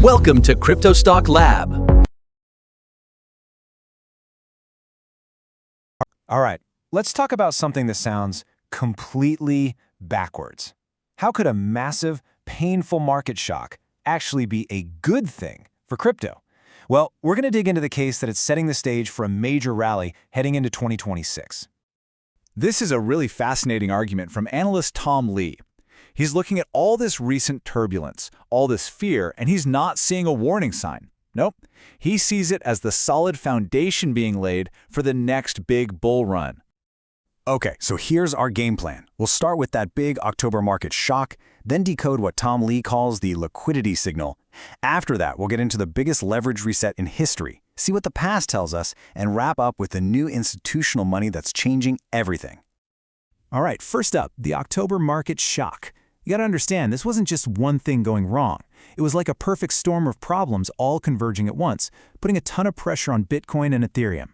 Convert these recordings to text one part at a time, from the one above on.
Welcome to Crypto Stock Lab. All right, let's talk about something that sounds completely backwards. How could a massive, painful market shock actually be a good thing for crypto? Well, we're going to dig into the case that it's setting the stage for a major rally heading into 2026. This is a really fascinating argument from analyst Tom Lee. He's looking at all this recent turbulence, all this fear, and he's not seeing a warning sign. Nope. He sees it as the solid foundation being laid for the next big bull run. Okay, so here's our game plan. We'll start with that big October market shock, then decode what Tom Lee calls the liquidity signal. After that, we'll get into the biggest leverage reset in history, see what the past tells us, and wrap up with the new institutional money that's changing everything. All right, first up, the October market shock. You gotta understand, this wasn't just one thing going wrong. It was like a perfect storm of problems all converging at once, putting a ton of pressure on Bitcoin and Ethereum.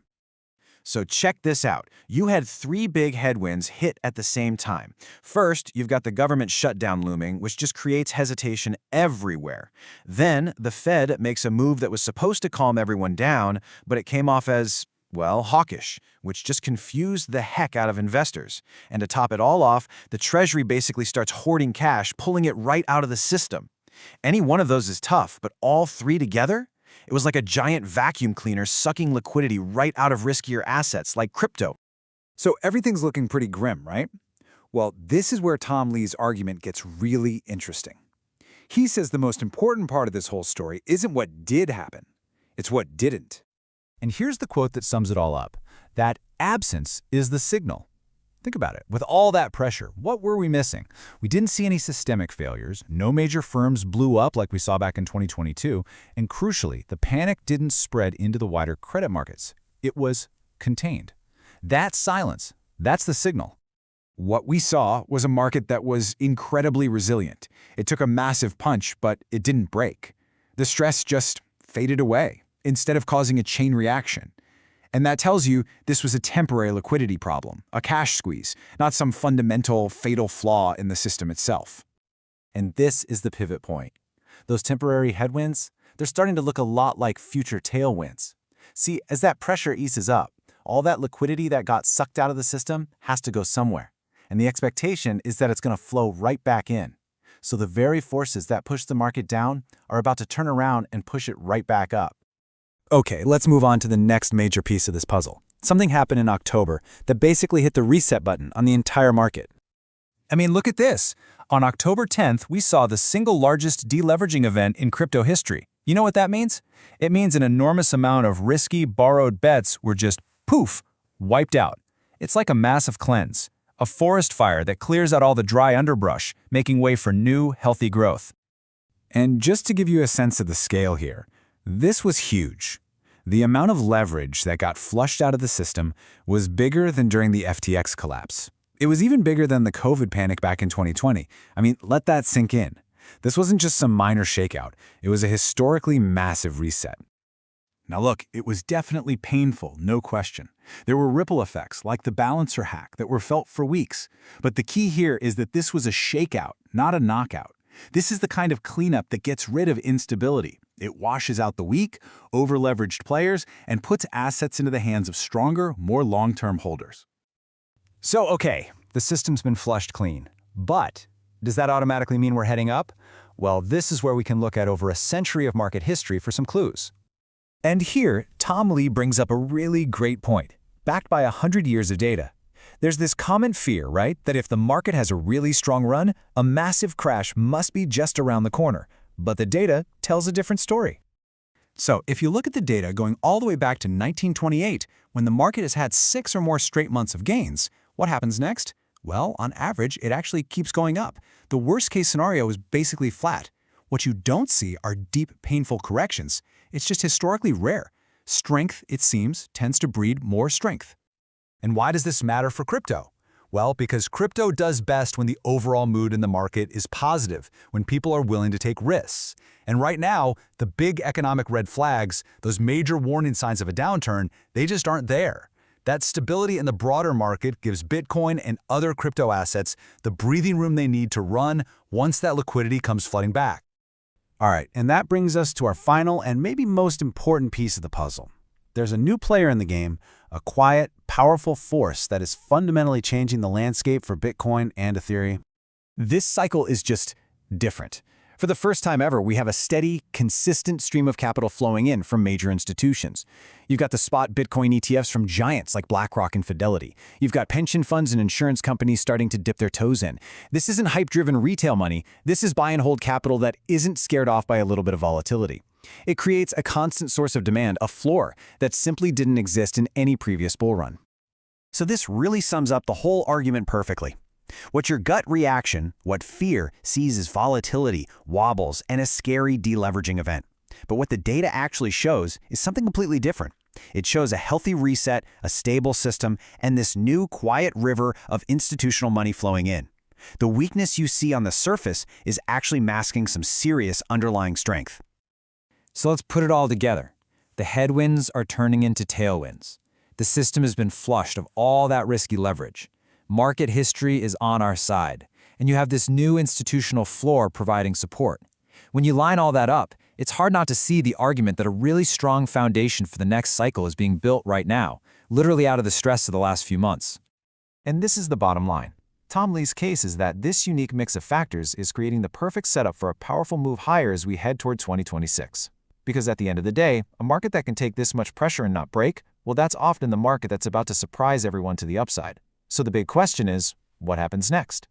So check this out. You had three big headwinds hit at the same time. First, you've got the government shutdown looming, which just creates hesitation everywhere. Then, the Fed makes a move that was supposed to calm everyone down, but it came off as, well, hawkish, which just confused the heck out of investors. And to top it all off, the Treasury basically starts hoarding cash, pulling it right out of the system. Any one of those is tough, but all three together? It was like a giant vacuum cleaner sucking liquidity right out of riskier assets like crypto. So everything's looking pretty grim, right? Well, this is where Tom Lee's argument gets really interesting. He says the most important part of this whole story isn't what did happen, it's what didn't. And here's the quote that sums it all up. That absence is the signal. Think about it. With all that pressure, what were we missing? We didn't see any systemic failures, no major firms blew up like we saw back in 2022, and crucially, the panic didn't spread into the wider credit markets. It was contained. That silence, that's the signal. What we saw was a market that was incredibly resilient. It took a massive punch, but it didn't break. The stress just faded away instead of causing a chain reaction. And that tells you this was a temporary liquidity problem, a cash squeeze, not some fundamental, fatal flaw in the system itself. And this is the pivot point. Those temporary headwinds, they're starting to look a lot like future tailwinds. See, as that pressure eases up, all that liquidity that got sucked out of the system has to go somewhere. And the expectation is that it's going to flow right back in. So the very forces that push the market down are about to turn around and push it right back up. Okay, let's move on to the next major piece of this puzzle. Something happened in October that basically hit the reset button on the entire market. I mean, look at this. On October 10th, we saw the single largest deleveraging event in crypto history. You know what that means? It means an enormous amount of risky, borrowed bets were just, poof, wiped out. It's like a massive cleanse, a forest fire that clears out all the dry underbrush, making way for new, healthy growth. And just to give you a sense of the scale here, this was huge. The amount of leverage that got flushed out of the system was bigger than during the FTX collapse. It was even bigger than the COVID panic back in 2020. I mean, let that sink in. This wasn't just some minor shakeout. It was a historically massive reset. Now look, it was definitely painful, no question. There were ripple effects, like the balancer hack, that were felt for weeks. But the key here is that this was a shakeout, not a knockout. This is the kind of cleanup that gets rid of instability. It washes out the weak, over-leveraged players and puts assets into the hands of stronger, more long-term holders. So, okay, the system's been flushed clean. But does that automatically mean we're heading up? Well, this is where we can look at over a century of market history for some clues. And here, Tom Lee brings up a really great point, backed by 100 years of data. There's this common fear, right, that if the market has a really strong run, a massive crash must be just around the corner. But the data tells a different story. So if you look at the data going all the way back to 1928, when the market has had 6 or more straight months of gains, what happens next? Well, on average, it actually keeps going up. The worst case scenario is basically flat. What you don't see are deep, painful corrections. It's just historically rare. Strength, it seems, tends to breed more strength. And why does this matter for crypto? Well, because crypto does best when the overall mood in the market is positive, when people are willing to take risks. And right now, the big economic red flags, those major warning signs of a downturn, they just aren't there. That stability in the broader market gives Bitcoin and other crypto assets the breathing room they need to run once that liquidity comes flooding back. All right, and that brings us to our final and maybe most important piece of the puzzle. There's a new player in the game, a quiet, powerful force that is fundamentally changing the landscape for Bitcoin and Ethereum. This cycle is just different. For the first time ever, we have a steady, consistent stream of capital flowing in from major institutions. You've got the spot Bitcoin ETFs from giants like BlackRock and Fidelity. You've got pension funds and insurance companies starting to dip their toes in. This isn't hype-driven retail money. This is buy-and-hold capital that isn't scared off by a little bit of volatility. It creates a constant source of demand, a floor, that simply didn't exist in any previous bull run. So this really sums up the whole argument perfectly. What your gut reaction, what fear, sees as volatility, wobbles, and a scary deleveraging event. But what the data actually shows is something completely different. It shows a healthy reset, a stable system, and this new quiet river of institutional money flowing in. The weakness you see on the surface is actually masking some serious underlying strength. So let's put it all together. The headwinds are turning into tailwinds. The system has been flushed of all that risky leverage. Market history is on our side, and you have this new institutional floor providing support. When you line all that up, it's hard not to see the argument that a really strong foundation for the next cycle is being built right now, literally out of the stress of the last few months. And this is the bottom line. Tom Lee's case is that this unique mix of factors is creating the perfect setup for a powerful move higher as we head toward 2026. Because at the end of the day, a market that can take this much pressure and not break, well, that's often the market that's about to surprise everyone to the upside. So the big question is, what happens next?